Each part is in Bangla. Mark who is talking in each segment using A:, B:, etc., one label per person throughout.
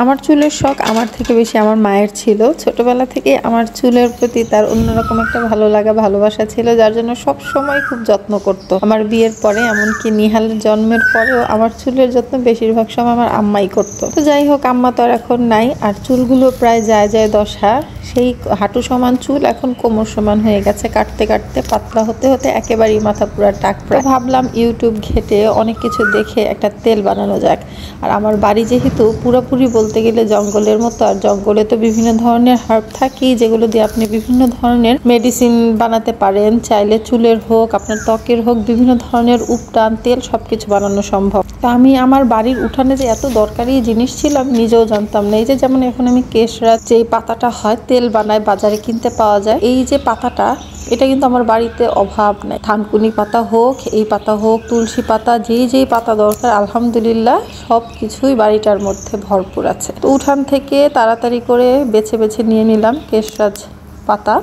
A: আমার চুলের শখ আমার থেকে বেশি আমার মায়ের ছিল। ছোটবেলা থেকে আমার চুলের প্রতি তার অন্যরকম একটা ভালো লাগা ভালোবাসা ছিল, যার জন্য সব সময় খুব যত্ন করত। আমার বিয়ের পরে, এমনকি নিহালের জন্মের পরেও আমার চুলের যত্ন বেশিরভাগ সময় আমার আম্মাই করত। তো যাই হোক, আম্মা তো আর এখন নাই, আর চুলগুলো প্রায় যায় দশা। সেই হাঁটু সমান চুল এখন কোমর সমান হয়ে গেছে, কাটতে কাটতে পাতলা হতে হতে একেবারেই মাথা পুরা টাকরা। ভাবলাম ইউটিউব ঘেটে অনেক কিছু দেখে একটা তেল বানানো যাক। আর আমার বাড়ি যেহেতু পুরোপুরি বলতে গেলে জঙ্গলের মতো, আর জঙ্গলে তো বিভিন্ন ধরনের হার্ব থাকি, যেগুলো দিয়ে আপনি বিভিন্ন ধরনের মেডিসিন বানাতে পারেন। চাইলে চুলের হোক, আপনার ত্বকের হোক, বিভিন্ন ধরনের উপটান তেল সবকিছু বানানো সম্ভব। তো আমি আমার বাড়ির উঠানে যে এত দরকারি জিনিস ছিল আমি নিজেও জানতাম না। এই যে যেমন এখন আমি কেশরাজ যে পাতাটা হয় তেল বানায়, বাজারে কিনতে পাওয়া যায়, এই যে পাতাটা, এটা কিন্তু আমার বাড়িতে অভাব নাই। থানকুনি পাতা হোক, এই পাতা হোক, তুলসী পাতা, যেই পাতা দরকার আলহামদুলিল্লাহ সব কিছুই বাড়িটার মধ্যে ভরপুর আছে। তো উঠান থেকে তাড়াতাড়ি করে বেছে বেছে নিয়ে নিলাম কেশরাজ পাতা,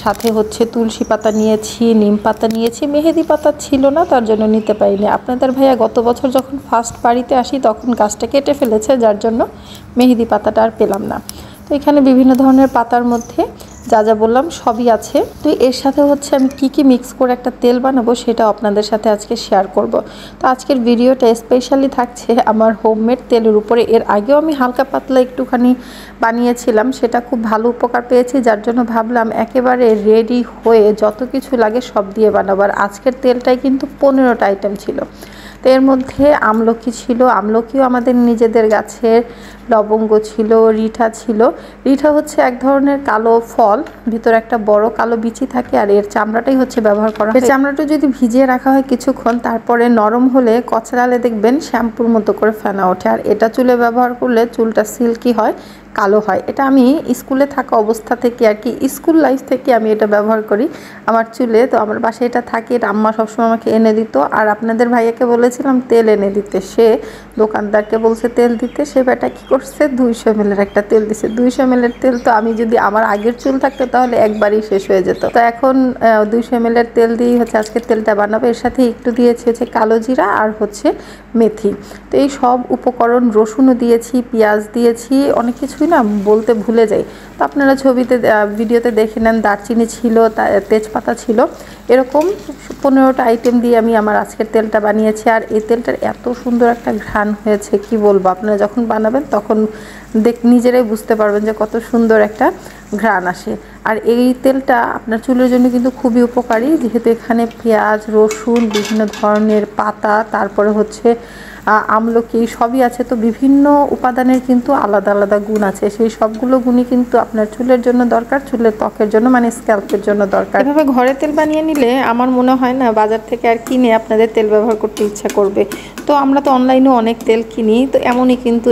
A: সাথে হচ্ছে তুলসী পাতা নিয়েছি, নিম পাতা নিয়েছি। মেহেদি পাতা ছিল না, তার জন্য নিতে পারিনি। আপনাদের ভাইয়া গত বছর যখন ফার্স্ট বাড়িতে আসি তখন গাছটা কেটে ফেলেছে, যার জন্য মেহেদি পাতাটা আর পেলাম না। তো এখানে বিভিন্ন ধরনের পাতার মধ্যে যা যা বললাম সবই আছে। তো এর সাথে হচ্ছে আমি কি মিক্স করে একটা তেল বানাবো সেটা আপনাদের সাথে আজকে শেয়ার করব। তো আজকের ভিডিওটা স্পেশালি থাকছে আমার হোমমেড তেলের উপরে। এর আগেও আমি হালকা পাতলা একটুখানি বানিয়েছিলাম, সেটা খুব ভালো উপকার পেয়েছি, যার জন্য ভাবলাম একেবারে রেডি হয়ে যত কিছু লাগে সব দিয়ে বানাবো। আর আজকের তেলটাই কিন্তু 15টা আইটেম ছিল। তো এর মধ্যে আমলকি ছিল, আমলকিও আমাদের নিজেদের গাছের, লবঙ্গ ছিল, রিঠা ছিল। রিঠা হচ্ছে এক ধরনের কালো ফল, ভিতরে একটা বড় কালো বিচি থাকে, আর এর চামড়াটাই হচ্ছে ব্যবহার করা হয়। চামড়াটা যদি ভিজিয়ে রাখা হয় কিছুক্ষণ, তারপরে নরম হলে কচলালে দেখবেন শ্যাম্পুর মতো করে ফেনা ওঠে। আর এটা চুলে ব্যবহার করলে চুলটা সিল্কি হয়, কালো হয়। এটা আমি স্কুলে থাকা অবস্থা থেকে আর কি, স্কুল লাইফ থেকে আমি এটা ব্যবহার করি আমার চুলে। তো আমার বাসায় এটা থাকে, এটা আম্মা সবসময় আমাকে এনে দিত। আর আপনাদের ভাইয়াকে বলেছিলাম তেল এনে দিতে, সে দোকানদারকে বলছে তেল দিতে, সে বেটা কি করছে 200 ml একটা তেল দিছে। 200 ml তেল তো আমি যদি আমার আগের চুল থাকতো তাহলে একবারই শেষ হয়ে যেত। তো এখন 200 ml তেল দিয়েই হচ্ছে আজকে তেলটা বানাবো। এর সাথে একটু দিয়েছি হচ্ছে কালো জিরা আর হচ্ছে মেথি। তো এই সব উপকরণ, রসুনও দিয়েছি, পেঁয়াজ দিয়েছি, অনেক কিছুই না বলতে ভুলে যাই। তো আপনারা ছবিতে ভিডিওতে দেখে নেন, দারচিনি ছিল, তেজপাতা ছিল, এরকম 15টা আইটেম দিয়ে আমি আমার আজকের তেলটা বানিয়েছি। আর এই তেলটার এত সুন্দর একটা ঘ্রাণ হয়েছে কি বলবো, আপনারা যখন বানাবেন তখন নিজেরাই বুঝতে পারবেন যে কত সুন্দর একটা ঘ্রাণ আসে। আর এই তেলটা আপনার চুলের জন্য কিন্তু খুবই উপকারী, যেহেতু এখানে পেঁয়াজ, রসুন, বিভিন্ন ধরনের পাতা, তারপরে হচ্ছে আমলকি সবই আছে। তো বিভিন্ন উপাদানের কিন্তু আলাদা আলাদা গুণ আছে, সেই সবগুলো গুণই কিন্তু আপনার চুলের জন্য দরকার, চুলের ত্বকের জন্য মানে স্ক্যাল্পের জন্য দরকার। এভাবে ঘরে তেল বানিয়ে নিলে আমার মনে হয় না বাজার থেকে আর কিনে আপনাদের তেল ব্যবহার করতে ইচ্ছা করবে। তো আমরা তো অনলাইনেও অনেক তেল কিনি, তো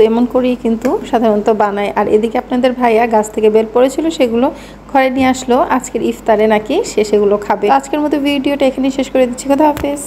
A: এমন করেই কিন্তু সাধারণত বানাই। আর এদিকে আপনাদের ভাইয়া গাছ থেকে বের পড়েছিল, সেগুলো ঘরে নিয়ে আসলো, আজকের ইফতারে নাকি সে সেগুলো খাবে। আজকের মতো ভিডিওটা এখানেই শেষ করে দিচ্ছি। খোদা হাফেজ।